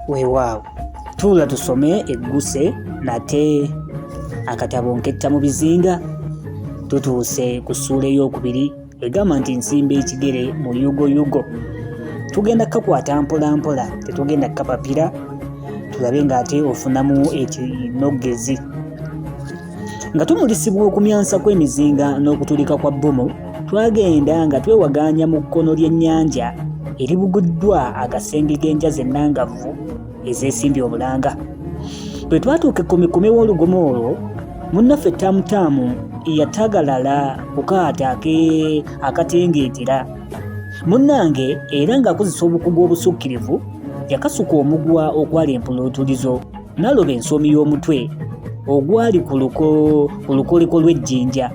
Weewaawo, tuula tusome egguse nate akatabo Nketta mu Bizinga. Tutuuse ku ssuula ey'okubiri egamba nti nsimba ekigere mu yugoyugo. Tugenda kukakwata mpola mpola, tetugenda kukapapira, tulabe ng'ate ofunamu ekinogezi. Nga tumulisibwa okumyansa kw'emizinga n'okutulika kwa bbomu, twagenda nga twewaganya mu kkono ly'ennyanja eribuguddwa agasenge g'enjazi ennangavu ezeesimbye obulanga. Bwe twatuuka ekkomekome w'olugomo olwo, munnaffe Tamutamu yatagalala ku kaata akatengeetera. Munnange era ng'akozesa obukugu obusukkirivu, yakasuka omugwa okwala empuluutulizo n'aloba ensoomi y'omutwe ogwali ku lukoleko lw'ejjinja.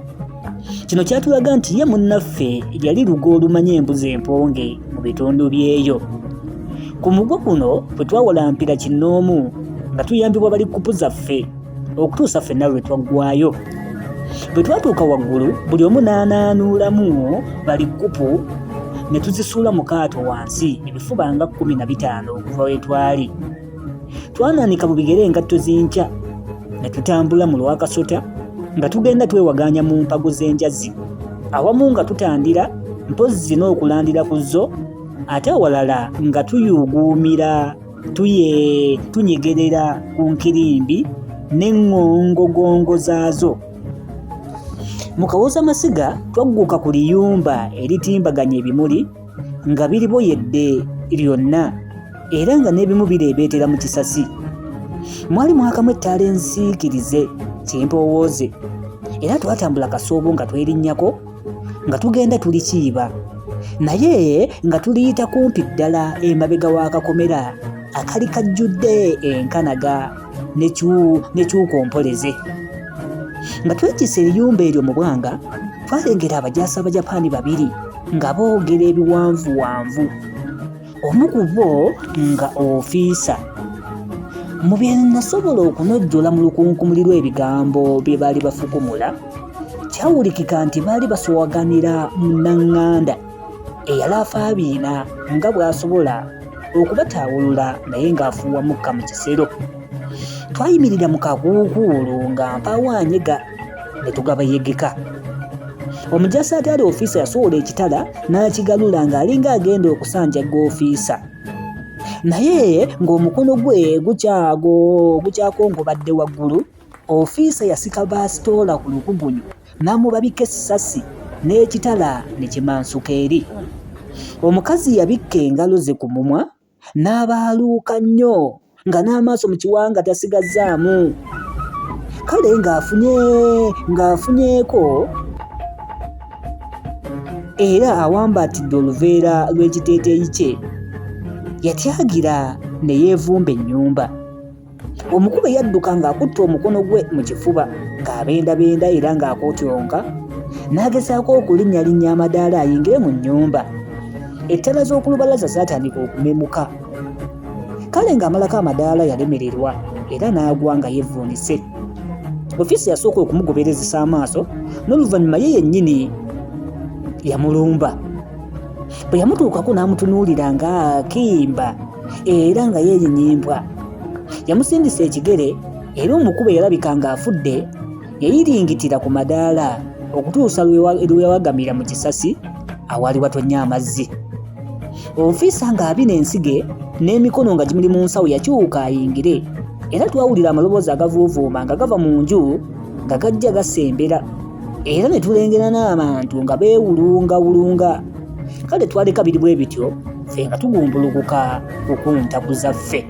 Kino kyatulaga nti ye munnaffe yali lugo olumanya embuzi emponge mu bitundu byeyo. Ku mugwa guno bwe twawalampira kinnoomu nga tuyambibwa bali kupu zaffe okutuusa ffenna lwe twaggwaayo. Bwe twatuuka waggulu, buli omu n'anaanuulamu bali kupu ne tuzisuula mu kaato wansi ebifuba nga 15 okuva we twali. Twanaanika mu bigere engatto zinkya ne tutambula mu lwakasota nga tugenda twewaganya mu mpago z'enjazi, awamu nga tutandira mpozzi n'okulandira ku zo, ate awalala nga tuyuuguumira tunyegerera ku nkirimbi n'eŋŋongogongo zaazo. Mu kawozamasiga twagguka ku liyumba eritimbaganya ebimuli nga biriboyedde lyonna era nga n'ebimu bireebeetera mu kisasi. Mwali mwakamu ettaala ensiikirize kimpowooze, era twatambula kasoobo nga twerinnyako nga tugenda tulikiiba, naye nga tuliyita kumpi ddala emabega w'akakomera akali kajjudde enkanaga n'ekyukompoleze. Nga twekisa eriyumba eryo mu bwanga, twalengera abajaasi Abajapaani 2 nga boogera ebiwanvuwanvu, omu ku bo nga ofiisa. Mu bye nasobola okunojjola mu lukunkumuli lw'ebigambo bye baali bafukumula, kyawulikika nti baali basowaganira munnaŋŋanda eyali afaabiina nga bw'asobola okubataawulula naye ng'afuuwa mukka mu kisero. Twayimirira mu kakuukuulu nga mpawaanyega ne tugabayegeka. Omujaasi ate ali ofiisa yasowola ekitala n'akigalula ng'alinga agenda okusanjagga ofiisa, naye ng'omukono gwe gukyakongobadde waggulu, ofiisa yasika baasitoola ku lukugunyu n'amubabika essasi n'ekitala ne kimansuka eri. Omukazi yabikka engalo ze ku mumwa n'abaaluuka nnyo nga n'amaaso mu kiwanga tasigazzaamu. Kale ng'afunyeeko era awambaatidde oluveera lw'ekiteeteeyi kye, yatyagira ne yeevumba ennyumba. Omukube yadduka ng'akutte omukono gwe mu kifuba ng'abendabenda era ng'akootyonka, n'agezaako okulinnyalinnya amadaala ayingire mu nnyumba. Ettala z'okulubalaza zaatandika okumemuka. Kale ng'amalako amadaala yalemererwa era n'agwa nga yeevunise. Ofiisi yasooka okumugoberezesa amaaso, n'oluvannyuma ye yennyini yamulumba. Bwe yamutuukako n'amutunuulira ng'akimba era nga yeeyinyimbwa. Yamusindisa ekigere era omukube yalabika ng'afudde, yayiringitira ku madaala okutuusa lwe yawagamira mu kisasi awali watonnya amazzi. Ofiisa ng'abina ensige n'emikono nga gimuli mu nsawo yakyuka ayingire, era twawulira amaloboozi agavuuvuuma nga gava mu nju nga gajja gasembera, era ne tulengera n'abantu nga beewulungawulunga. Kale twaleka biri bwe bityo, ffe nga tugumbulukuka kukuntabuza ffe.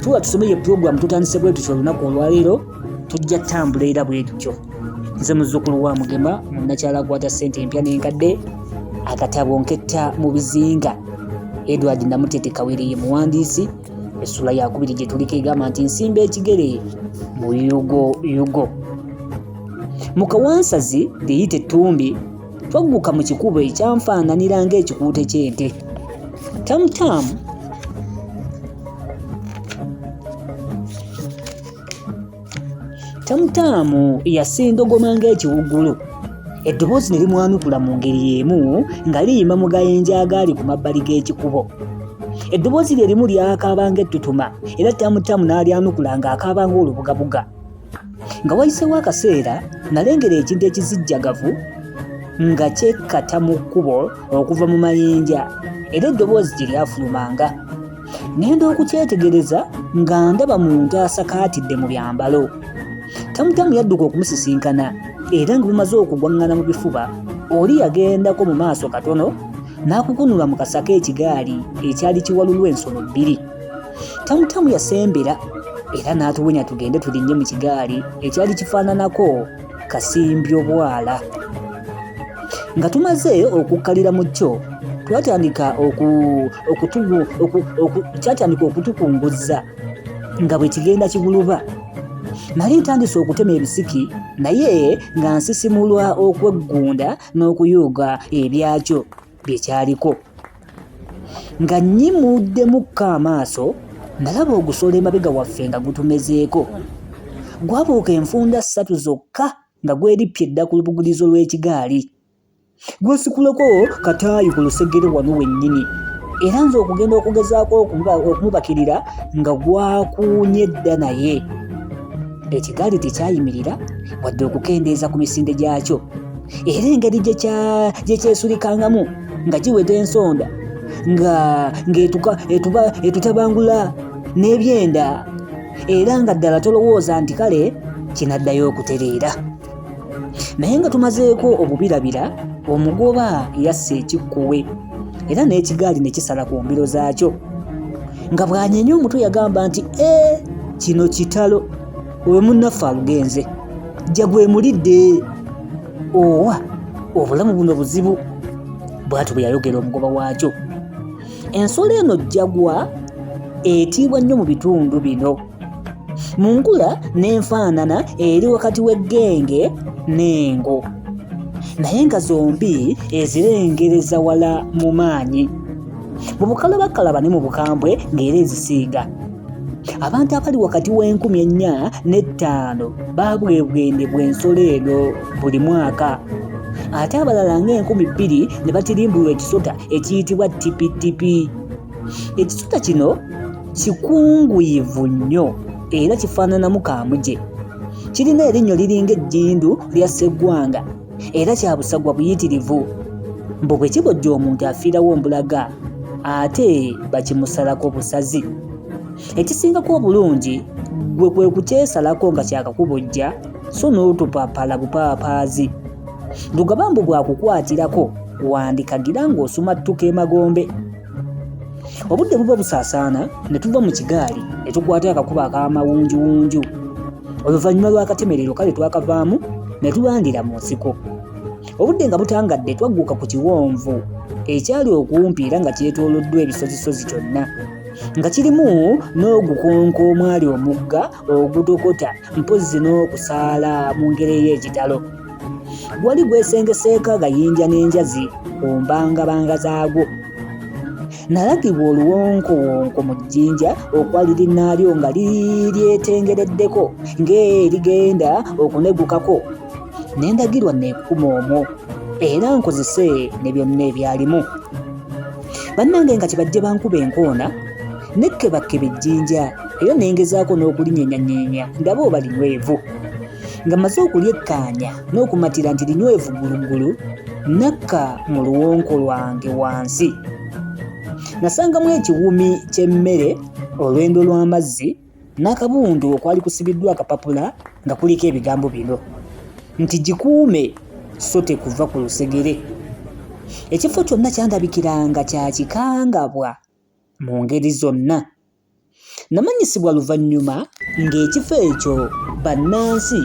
Tuba tusomeye pulogulaamu tutandise bwe tutyo olunaku olwaleero, tujja ttambula era bwe tutyo. Nze muzzukulu wa Mugema, munnakyala akwata ssente empya n'enkadde, akatabo Nketta mu Bizinga. Edward Namutete Kawere ye muwandiisi. Essula ya 2 gye tuliko egamba nti nsimba ekigere mu yugo. Mu kawansazi liyita ettumbi, twagguka mu kikubo ekyanfaananira ng'ekikuute ky'ente. Tamutamu yasindogoma ng'ekiwuggulu eddoboozi ne limwanukula mu ngeri y'emu nga liyima mu gayinja agaali ku mabbali g'ekikubo. Eddoboozi lye limu lyakaabanga ettutuma era Tamutamu n'alyanukula ng'akaabanga olubugabuga. Nga wayiseewo akaseera nalengera ekintu ekizijjagavu nga kyekkata mu kkubo okuva mu mayinja era eddoboozi gye lyafulumanga. Ngenda okukyetegereza nga ndaba muntu asakaatidde mu byambalo. Tamutamu yadduka okumusisinkana era nga bumaze okugwaŋŋana mu bifuba oli yagendako mu maaso katono n'akukunula mu kasa k'ekigaali ekyali kiwalulwa ensolo bbiri. Tamutamu yasembera era n'atuwenya tugende tulinnye mu kigaali ekyali kifaananako kasimbyo bwala. Nga tumaze okukkalira mu kyo twatandika kyatandika okutukunguzza nga bwe kigenda kiguluba. Nali ntandise okutema ebisiki naye nga nsisimulwa okweggunda n'okuyuuga ebyakyo bye kyaliko. Nga nnyimuddemukko amaaso nalaba ogusolo emabega waffe nga gutumezeeko. Gwabuuka enfunda 3 zokka nga gwerippye dda ku lubugulizo lw'ekigaali. Gwesikuleko kataayi ku lusegere wano wennyini era nze okugenda okugezaako okumubakirira nga gwakuunye dda naye. Ekigaali tekyayimirira wadde okukendeeza ku misinde gyakyo era engeri gye kyesulikangamu nga giweta ensonda etutabangula n'ebyenda era nga ddala tolowooza nti kale kinaddayo okutereera. Naye nga tumazeeko obubirabira omugoba yasse ekikkuwe era n'ekigaali ne kisala ku mbiro zaakyo. Nga bw'anyeenya omutwe yagamba nti kino kitalo owe munnaffe alugenze jja gwemulidde owa obulamu buno buzibu. Bw'atyo bwe yayogera omugoba waakyo. Ensolo eno jjagwa etiibwa nnyo mu bitundu bino. Mu nkula n'enfaanana eri wakati w'eggenge n'engo naye nga zombi ezirengereza wala mu maanyi. Mu bukalabakalaba ne mu bukambwe ng'era ezisinga. Abantu abali wakati w'4,000 ne 5 baabwebwendebwa ensolo eno buli mwaka. Ate abalala nga2,000 ne batirimbulwa ekisota ekiyitibwa tipitipi. Ekisota kino kikunguyivu nnyo era kifaananamu kaamuje. Kirina erinnyo liringa ejjindu lya sseggwanga era kya busagwa buyitirivu. Mbu bwe kibojja omuntu afiirawo ombulaga ate bakimusalako busazi. Ekisingako obulungi gwe kwe kukyesalako nga kyakakubojja so n'otupapala bupaapaazi. Lugabambu bwakukwatirako wandikagira ng'osumattuka emagombe. Obudde buba busaasaana ne tuva mu kigaali ne tukwata akakuba ak'amawunjuwunju. Oluvannyuma lw'akatemerero kale twakavaamu ne tulandira mu nsiko. Obudde nga butangadde twagguka ku kiwonvu ekyali okumpi era nga kyetooloddwa ebisozisozi kyonna nga kirimu n'ogukonko omwali omugga ogutokota mpozzi n'okusaala mu ngeri ey'ekitalo. Gwali gwesengeseeko agayinja n'enjazi ku mbangabanga zaagwo. Nalagibwa oluwonkowonko mu jjinja okwali linnaalyo nga liryetengereddeko ng'erigenda okuneggukako. Ne ndagirwa neekukuma omwo era nkozese ne byonna ebyalimu. Bannange nga kibajje bankuba enkoona nekkebakeba ejjinja era nengezaako n'okulinyenyanyeenya ndabe oba linywevu. Nga maze okulyekkaanya n'okumatira nti linywevu gguluggulu nakka mu luwonko lwange wansi. Nasangamu ekiwumi ky'emmere, olwendo lw'amazzi n'akabundu okwali kusibiddwa akapapula nga kuliko ebigambo bino nti gikuume so tekuva ku lusegere. Ekifo kyonna kyandabikiranga kya kikangabwa mu ngeri zonna. Namanyisibwa luvannyuma ng'ekifo ekyo bannansi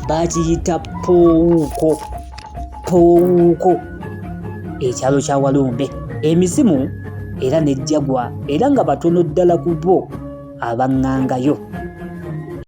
bakiyita Poowuuko, ekyalo kya Walumbe, emizimu era n'ejjagwa era nga batono ddala ku bo abaŋŋangayo.